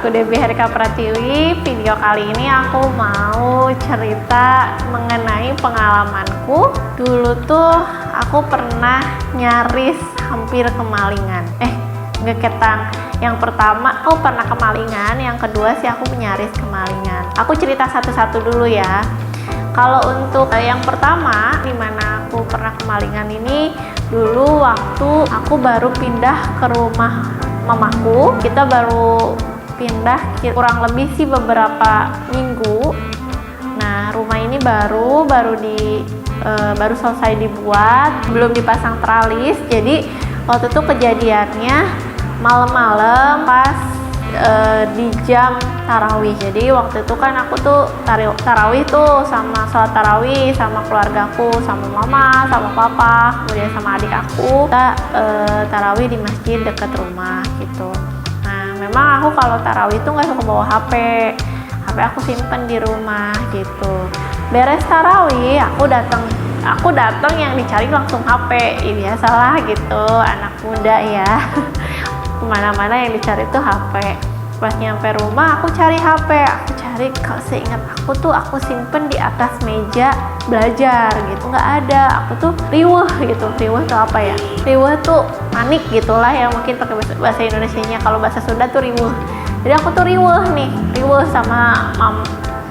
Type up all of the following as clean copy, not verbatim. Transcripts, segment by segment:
aku Debbie Herika Pratiwi. Video kali ini aku mau cerita mengenai pengalamanku. Dulu tuh aku pernah nyaris hampir kemalingan. Nggak ketang. Yang pertama aku pernah kemalingan, yang kedua sih aku nyaris kemalingan. Aku cerita satu-satu dulu ya. Kalau untuk yang pertama, dimana aku pernah kemalingan ini, dulu waktu aku baru pindah ke rumah mamaku. Kita baru pindah kurang lebih sih beberapa minggu. Nah, rumah ini baru selesai dibuat, belum dipasang teralis. Jadi waktu itu kejadiannya malam-malam pas di jam tarawih. Jadi waktu itu kan aku tuh tarawih tuh sama sholat tarawih sama keluargaku, sama mama, sama papa, kemudian sama adik aku. Kita tarawih di masjid dekat rumah gitu. Nah, memang aku kalau tarawih tuh nggak suka bawa HP aku simpen di rumah gitu. Beres tarawih aku datang yang dicari langsung HP. Biasalah gitu, anak muda ya. Kemana-mana yang dicari tuh HP. Pas nyampe rumah aku cari HP, kalau seingat aku tuh aku simpen di atas meja belajar gitu, nggak ada. Aku tuh riweuh gitu. Riweuh tuh apa ya? Riweuh tuh panik gitulah ya, mungkin pakai bahasa Indonesianya. Kalau bahasa Sunda tuh riweuh. Jadi aku tuh riweuh sama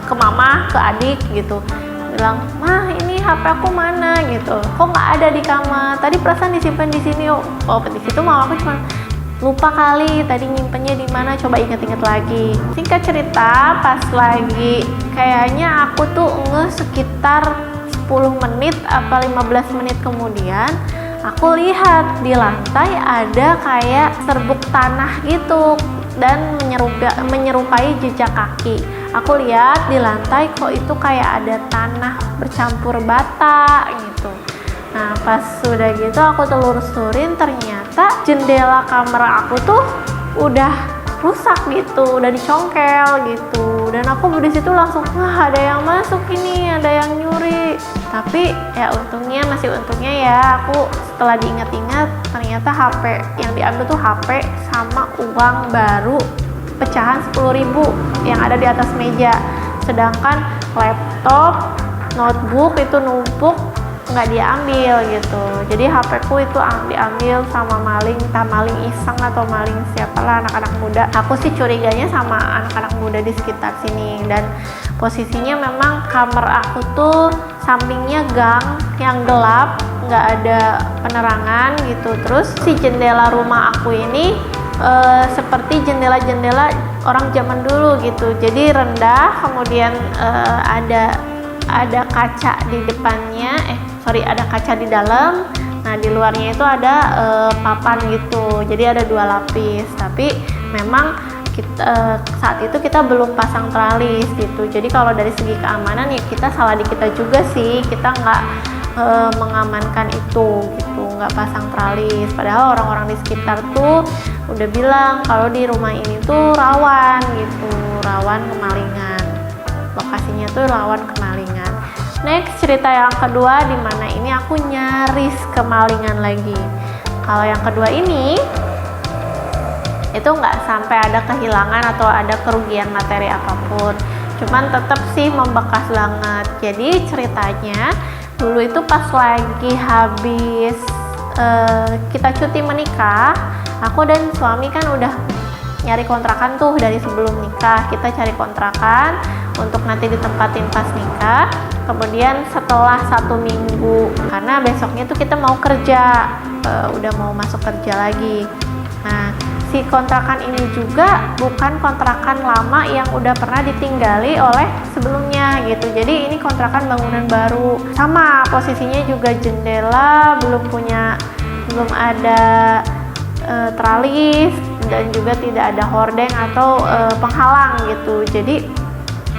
ke mama, ke adik gitu. Bilang, "Mah, ini HP aku mana?" gitu. "Kok nggak ada di kamar? Tadi perasaan disimpan di sini." Oh, di situ mama aku cuma lupa kali tadi nyimpennya di mana, coba inget-inget lagi. Singkat cerita, pas lagi kayaknya aku tuh sekitar 10 menit apa 15 menit kemudian, aku lihat di lantai ada kayak serbuk tanah gitu dan menyerupai jejak kaki. Aku lihat di lantai kok itu kayak ada tanah bercampur bata gitu. Nah, pas sudah gitu aku telusurin, ternyata jendela kamar aku tuh udah rusak gitu, udah dicongkel gitu. Dan aku di situ langsung, wah, ada yang masuk ini, ada yang nyuri. Tapi ya masih untungnya ya, aku setelah diingat-ingat ternyata HP yang diambil tuh HP sama uang baru pecahan 10.000 yang ada di atas meja. Sedangkan laptop, notebook itu numpuk, nggak diambil gitu. Jadi HP-ku itu diambil sama maling, entah maling iseng atau maling siapalah, anak-anak muda. Aku sih curiganya sama anak-anak muda di sekitar sini. Dan posisinya memang kamar aku tuh sampingnya gang yang gelap, nggak ada penerangan gitu. Terus si jendela rumah aku ini seperti jendela-jendela orang zaman dulu gitu. Jadi rendah, kemudian ada kaca di depannya, ada kaca di dalam. Nah, di luarnya itu ada papan gitu. Jadi ada 2 lapis. Tapi memang saat itu kita belum pasang teralis gitu. Jadi kalau dari segi keamanan ya kita salah di kita juga sih. Kita nggak mengamankan itu gitu, nggak pasang teralis. Padahal orang-orang di sekitar tuh udah bilang kalau di rumah ini tuh rawan gitu, rawan kemalingan. Lokasinya tuh rawan kemalingan. Next, cerita yang kedua, dimana ini aku nyaris kemalingan lagi. Kalau yang kedua ini, itu nggak sampai ada kehilangan atau ada kerugian materi apapun. Cuman tetap sih membekas banget. Jadi ceritanya, dulu itu pas lagi habis kita cuti menikah, aku dan suami kan udah nyari kontrakan tuh dari sebelum nikah. Kita cari kontrakan untuk nanti ditempatin pas nikah. Kemudian setelah 1 minggu, karena besoknya tuh kita mau kerja, udah mau masuk kerja lagi. Nah, si kontrakan ini juga bukan kontrakan lama yang udah pernah ditinggali oleh sebelumnya gitu. Jadi ini kontrakan bangunan baru. Sama posisinya juga jendela belum ada teralis, dan juga tidak ada hordeng atau penghalang gitu. Jadi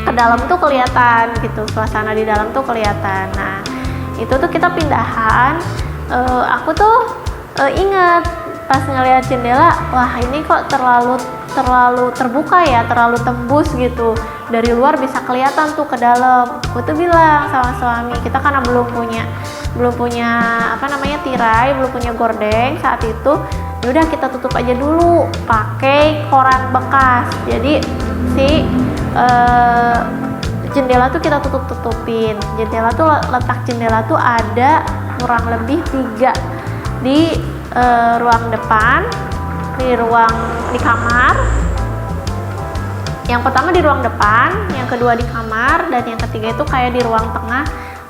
ke dalam tuh kelihatan gitu, suasana di dalam tuh kelihatan. Nah, itu tuh kita pindahan. Aku tuh ingat pas ngeliat jendela, wah ini kok terlalu terbuka ya, terlalu tembus gitu. Dari luar bisa kelihatan tuh ke dalam. Aku tuh bilang sama suami, kita karena belum punya tirai, belum punya gordeng saat itu. Yaudah kita tutup aja dulu pakai koran bekas. Jadi si jendela tuh kita tutupin. Jendela tuh letak jendela tuh ada kurang lebih 3 di ruang depan, di kamar. Yang pertama di ruang depan, yang kedua di kamar, dan yang ketiga itu kayak di ruang tengah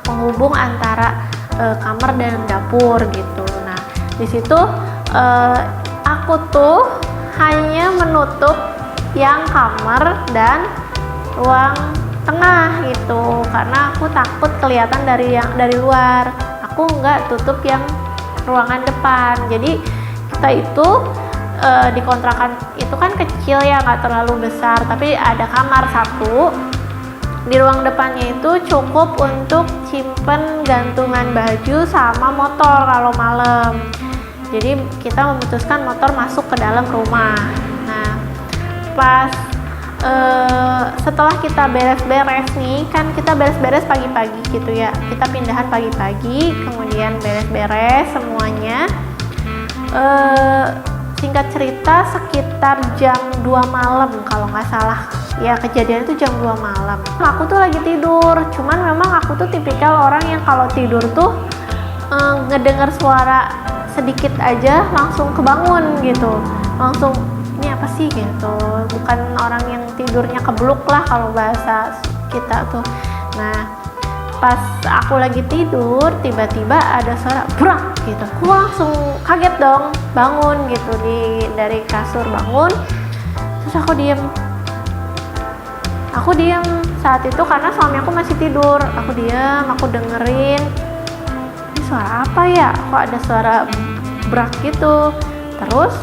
penghubung antara kamar dan dapur gitu. Nah di situ aku tuh hanya menutup yang kamar dan ruang tengah gitu, karena aku takut kelihatan dari luar. Aku nggak tutup yang ruangan depan. Jadi kita itu di kontrakan itu kan kecil ya, nggak terlalu besar, tapi ada kamar 1. Di ruang depannya itu cukup untuk simpen gantungan baju sama motor kalau malam. Jadi kita memutuskan motor masuk ke dalam rumah. Nah pas setelah kita beres-beres nih, kan kita beres-beres pagi-pagi gitu ya, kita pindahan pagi-pagi, kemudian beres-beres semuanya. Singkat cerita sekitar jam 2 malam kalau nggak salah ya, kejadian itu jam 2 malam. Aku tuh lagi tidur, cuman memang aku tuh tipikal orang yang kalau tidur tuh ngedengar suara sedikit aja langsung kebangun gitu, langsung ini apa sih gitu, bukan orang yang tidurnya kebluk lah kalau bahasa kita tuh. Nah pas aku lagi tidur tiba-tiba ada suara brak gitu, aku langsung kaget dong, bangun gitu dari kasur, bangun. Terus aku diem saat itu karena suami aku masih tidur. Aku diem, aku dengerin ini suara apa ya, kok ada suara brak gitu. Terus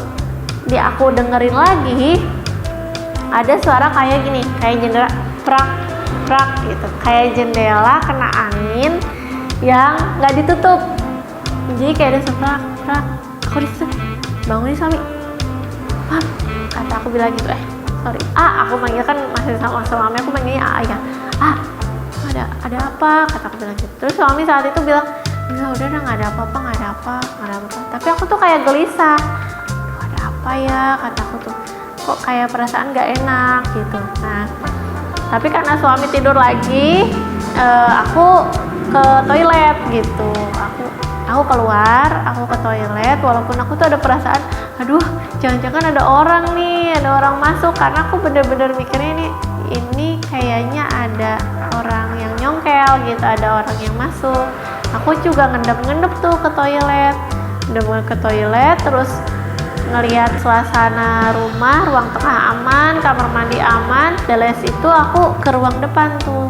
aku dengerin lagi ada suara kayak gini, kayak jendela prak gitu, kayak jendela kena angin yang nggak ditutup. Jadi kayak ada suara prak. Aku disitu bangunin suami, "Mam," kata aku bilang gitu, sorry, aku manggil kan masih sama suami, aku manggilnya ya, ada apa, kata aku bilang gitu. Terus suami saat itu bilang, udah nggak ada apa-apa. Tapi aku tuh kayak gelisah, ada apa ya, kata aku tuh, kok kayak perasaan nggak enak gitu. Nah tapi karena suami tidur lagi, aku ke toilet gitu. Aku keluar, aku ke toilet, walaupun aku tuh ada perasaan, aduh jangan-jangan ada orang masuk, karena aku bener-bener mikirnya ini kayaknya ada orang yang nyongkel gitu, ada orang yang masuk. Aku juga ngendep tuh ke toilet, terus ngelihat suasana rumah, ruang tengah aman, kamar mandi aman. Beres itu aku ke ruang depan tuh.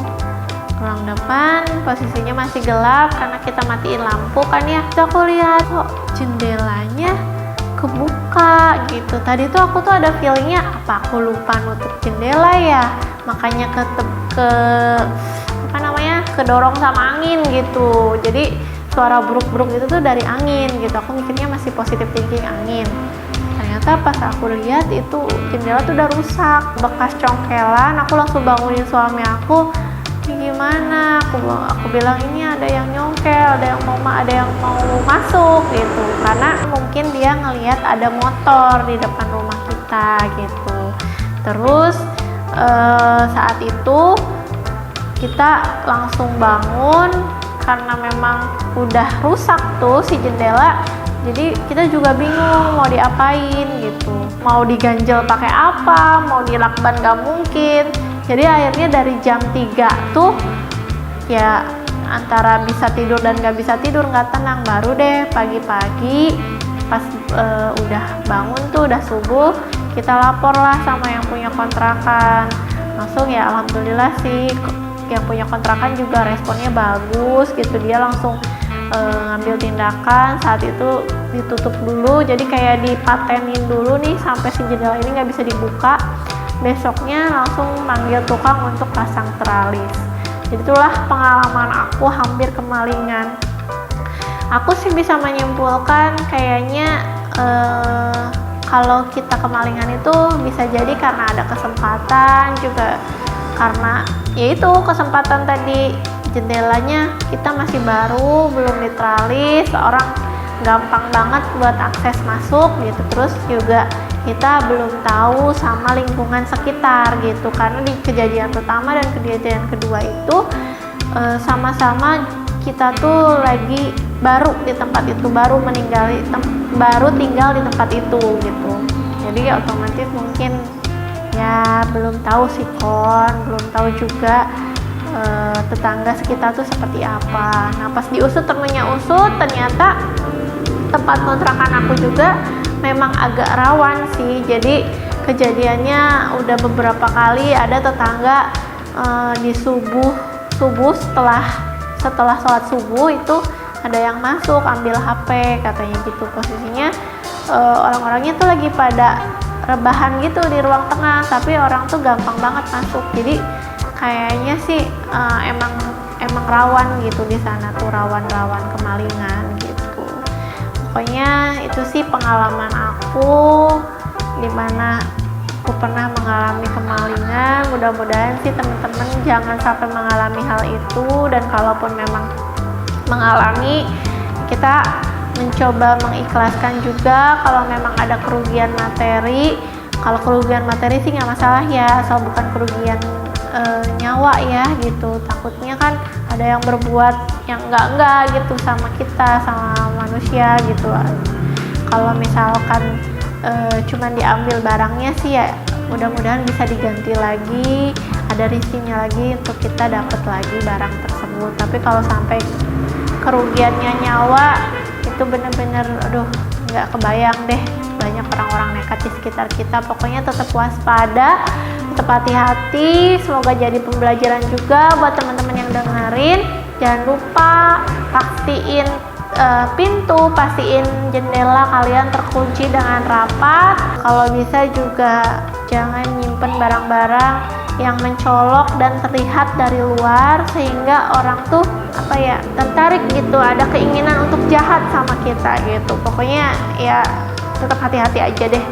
Ruang depan posisinya masih gelap karena kita matiin lampu kan ya. Terus aku lihat kok jendelanya kebuka gitu. Tadi tuh aku tuh ada feelingnya, apa aku lupa nutup jendela ya, makanya kedorong sama angin gitu. Jadi suara bruk-bruk itu tuh dari angin gitu. Aku mikirnya masih positive thinking angin. Ternyata pas aku lihat itu jendela tuh udah rusak, bekas congkelan. Aku langsung bangunin suami aku, ini gimana? Aku bilang ini ada yang nyongkel, ada yang mau masuk gitu. Karena mungkin dia ngelihat ada motor di depan rumah kita gitu. Terus saat itu kita langsung bangun karena memang udah rusak tuh si jendela. Jadi kita juga bingung mau diapain gitu, mau diganjel pakai apa, mau dilakban gak mungkin. Jadi akhirnya dari jam 3 tuh ya antara bisa tidur dan gak bisa tidur, gak tenang. Baru deh pagi-pagi pas udah bangun tuh udah subuh, kita lapor lah sama yang punya kontrakan. Langsung ya alhamdulillah sih yang punya kontrakan juga responnya bagus gitu, dia langsung ngambil tindakan. Saat itu ditutup dulu, jadi kayak dipatenin dulu nih sampai si jendela ini nggak bisa dibuka. Besoknya langsung manggil tukang untuk pasang teralis. Jadi itulah pengalaman aku hampir kemalingan. Aku sih bisa menyimpulkan kayaknya kalau kita kemalingan itu bisa jadi karena ada kesempatan, juga karena yaitu kesempatan tadi jendelanya kita masih baru, belum diteralis, orang gampang banget buat akses masuk gitu. Terus juga kita belum tahu sama lingkungan sekitar gitu, karena di kejadian pertama dan kejadian kedua itu sama-sama kita tuh lagi baru di tempat itu, baru tinggal di tempat itu gitu. Jadi otomatis mungkin ya belum tahu sikon, belum tahu juga tetangga sekitar tuh seperti apa. Nah pas diusut ternyata tempat kontrakan aku juga memang agak rawan sih. Jadi kejadiannya udah beberapa kali ada tetangga di subuh setelah sholat subuh itu ada yang masuk ambil HP katanya gitu. Posisinya orang-orangnya tuh lagi pada rebahan gitu di ruang tengah, tapi orang tuh gampang banget masuk. Jadi kayaknya sih emang rawan gitu di sana tuh, rawan kemalingan gitu. Pokoknya itu sih pengalaman aku dimana aku pernah mengalami kemalingan. Mudah-mudahan sih teman-teman jangan sampai mengalami hal itu, dan kalaupun memang mengalami, kita mencoba mengikhlaskan juga kalau memang ada kerugian materi. Kalau kerugian materi sih nggak masalah ya, asal bukan kerugian nyawa ya gitu. Takutnya kan ada yang berbuat yang enggak gitu sama kita, sama manusia gitu. Kalau misalkan cuman diambil barangnya sih ya mudah-mudahan bisa diganti lagi, ada risinya lagi untuk kita dapat lagi barang tersebut. Tapi kalau sampai kerugiannya nyawa itu bener-bener aduh nggak kebayang deh, banyak orang-orang nekat di sekitar kita. Pokoknya tetap waspada, tetap hati-hati. Semoga jadi pembelajaran juga buat teman-teman yang dengerin. Jangan lupa pastiin pintu, pastiin jendela kalian terkunci dengan rapat. Kalau bisa juga jangan nyimpen barang-barang yang mencolok dan terlihat dari luar sehingga orang tuh tertarik gitu, ada keinginan untuk jahat sama kita gitu. Pokoknya ya tetap hati-hati aja deh.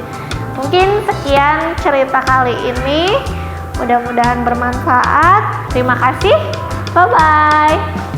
Mungkin sekian cerita kali ini, mudah-mudahan bermanfaat. Terima kasih, bye bye.